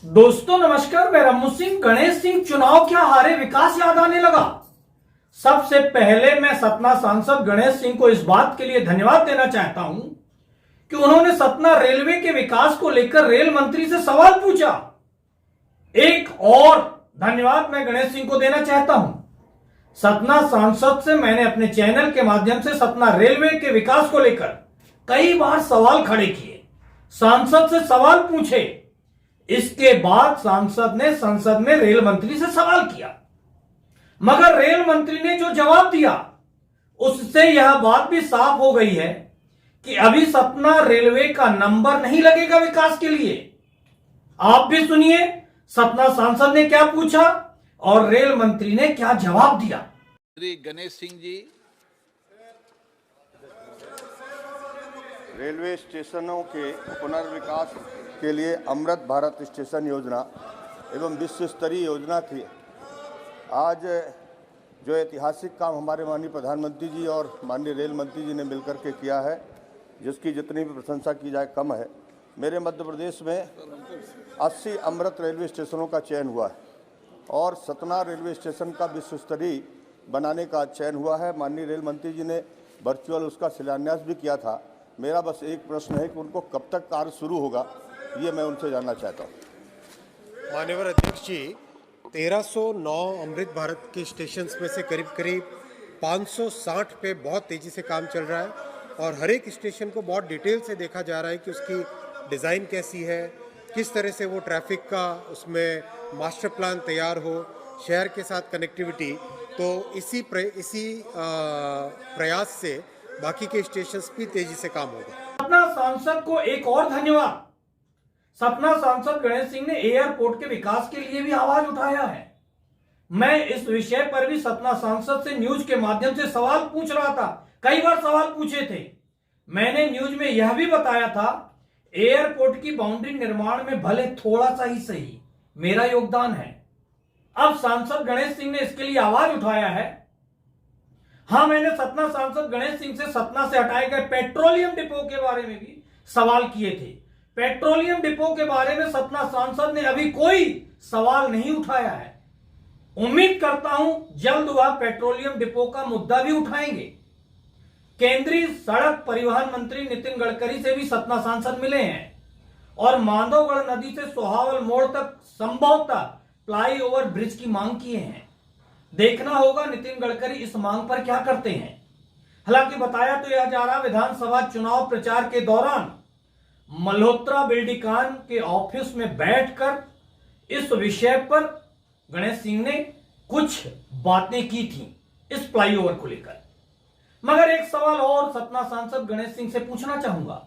दोस्तों नमस्कार, मैं रमू सिंह। गणेश सिंह चुनाव क्या हारे, विकास याद आने लगा। सबसे पहले मैं सतना सांसद गणेश सिंह को इस बात के लिए धन्यवाद देना चाहता हूं कि उन्होंने सतना रेलवे के विकास को लेकर रेल मंत्री से सवाल पूछा। एक और धन्यवाद मैं गणेश सिंह को देना चाहता हूं। सतना सांसद से मैंने अपने चैनल के माध्यम से सतना रेलवे के विकास को लेकर कई बार सवाल खड़े किए, सांसद से सवाल पूछे। इसके बाद सांसद ने संसद में रेल मंत्री से सवाल किया, मगर रेल मंत्री ने जो जवाब दिया उससे यह बात भी साफ हो गई है कि अभी सतना रेलवे का नंबर नहीं लगेगा विकास के लिए। आप भी सुनिए सतना सांसद ने क्या पूछा और रेल मंत्री ने क्या जवाब दिया। श्री गणेश सिंह जी, रेलवे स्टेशनों के पुनर्विकास के लिए अमृत भारत स्टेशन योजना एवं विश्व स्तरीय योजना थी। आज जो ऐतिहासिक काम हमारे माननीय प्रधानमंत्री जी और माननीय रेल मंत्री जी ने मिलकर के किया है, जिसकी जितनी भी प्रशंसा की जाए कम है। मेरे मध्य प्रदेश में 80 अमृत रेलवे स्टेशनों का चयन हुआ है और सतना रेलवे स्टेशन का विश्व स्तरीय बनाने का चयन हुआ है। माननीय रेल मंत्री जी ने वर्चुअल उसका शिलान्यास भी किया था। मेरा बस एक प्रश्न है कि उनको कब तक कार्य शुरू होगा, ये मैं उनसे जानना चाहता हूँ। माननीय अध्यक्ष जी, 1309 अमृत भारत के स्टेशंस में से करीब 560 पे बहुत तेज़ी से काम चल रहा है और हर एक स्टेशन को बहुत डिटेल से देखा जा रहा है कि उसकी डिज़ाइन कैसी है, किस तरह से वो ट्रैफिक का उसमें मास्टर प्लान तैयार हो, शहर के साथ कनेक्टिविटी। तो इसी प्रयास से बाकी के स्टेशंस भी तेजी से काम होगा। सतना सांसद को एक और धन्यवाद। सतना सांसद गणेश सिंह ने एयरपोर्ट के विकास के लिए भी आवाज उठाया है। मैं इस विषय पर भी सतना सांसद से न्यूज के माध्यम से सवाल पूछ रहा था, कई बार सवाल पूछे थे। मैंने न्यूज में यह भी बताया था एयरपोर्ट की बाउंड्री निर्माण में भले थोड़ा सा ही सही मेरा योगदान है। अब सांसद गणेश सिंह ने इसके लिए आवाज उठाया है। हाँ, मैंने सतना सांसद गणेश सिंह से सतना से हटाए गए पेट्रोलियम डिपो के बारे में भी सवाल किए थे। पेट्रोलियम डिपो के बारे में सतना सांसद ने अभी कोई सवाल नहीं उठाया है। उम्मीद करता हूं जल्द वह पेट्रोलियम डिपो का मुद्दा भी उठाएंगे। केंद्रीय सड़क परिवहन मंत्री नितिन गडकरी से भी सतना सांसद मिले हैं और माधवगढ़ नदी से सोहावल मोड़ तक संभवतः फ्लाईओवर ब्रिज की मांग किए हैं। देखना होगा नितिन गडकरी इस मांग पर क्या करते हैं। हालांकि बताया तो यह जा रहा, विधानसभा चुनाव प्रचार के दौरान मल्होत्रा बिल्डिकान के ऑफिस में बैठकर इस विषय पर गणेश सिंह ने कुछ बातें की थी इस फ्लाईओवर को लेकर। मगर एक सवाल और सतना सांसद गणेश सिंह से पूछना चाहूंगा,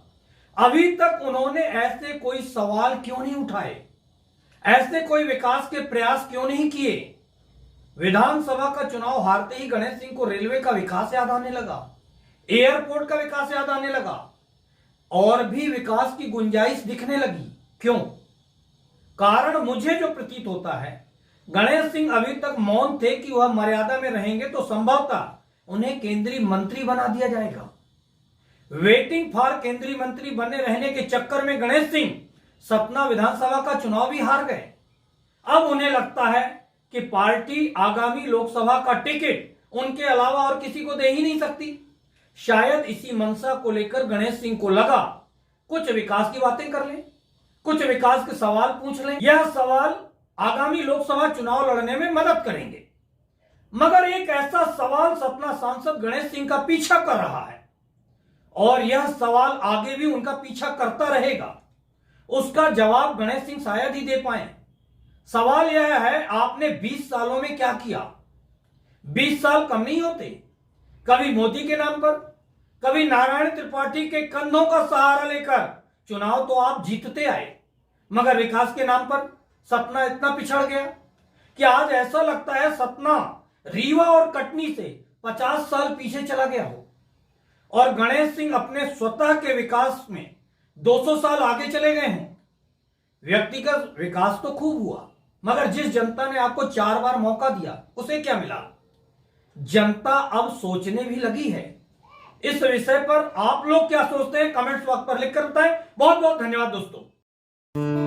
अभी तक उन्होंने ऐसे कोई सवाल क्यों नहीं उठाए, ऐसे कोई विकास के प्रयास क्यों नहीं किए। विधानसभा का चुनाव हारते ही गणेश सिंह को रेलवे का विकास याद आने लगा, एयरपोर्ट का विकास याद आने लगा और भी विकास की गुंजाइश दिखने लगी। क्यों? कारण मुझे जो प्रतीत होता है, गणेश सिंह अभी तक मौन थे कि वह मर्यादा में रहेंगे तो संभवतः उन्हें केंद्रीय मंत्री बना दिया जाएगा। वेटिंग फॉर केंद्रीय मंत्री बने रहने के चक्कर में गणेश सिंह सतना विधानसभा का चुनाव भी हार गए। अब उन्हें लगता है कि पार्टी आगामी लोकसभा का टिकट उनके अलावा और किसी को दे ही नहीं सकती। शायद इसी मंशा को लेकर गणेश सिंह को लगा कुछ विकास की बातें कर लें, कुछ विकास के सवाल पूछ लें। यह सवाल आगामी लोकसभा चुनाव लड़ने में मदद करेंगे। मगर एक ऐसा सवाल सतना सांसद गणेश सिंह का पीछा कर रहा है और यह सवाल आगे भी उनका पीछा करता रहेगा। उसका जवाब गणेश सिंह शायद ही दे पाए। सवाल यह है, आपने 20 सालों में क्या किया? 20 साल कम नहीं होते। कभी मोदी के नाम पर, कभी नारायण त्रिपाठी के कंधों का सहारा लेकर चुनाव तो आप जीतते आए, मगर विकास के नाम पर सतना इतना पिछड़ गया कि आज ऐसा लगता है सतना रीवा और कटनी से 50 साल पीछे चला गया हो और गणेश सिंह अपने स्वतः के विकास में 200 साल आगे चले गए हों। व्यक्तिगत विकास तो खूब हुआ, मगर जिस जनता ने आपको 4 बार मौका दिया उसे क्या मिला? जनता अब सोचने भी लगी है। इस विषय पर आप लोग क्या सोचते हैं, कमेंट्स बॉक्स पर लिखकर बताएं। बहुत बहुत धन्यवाद दोस्तों।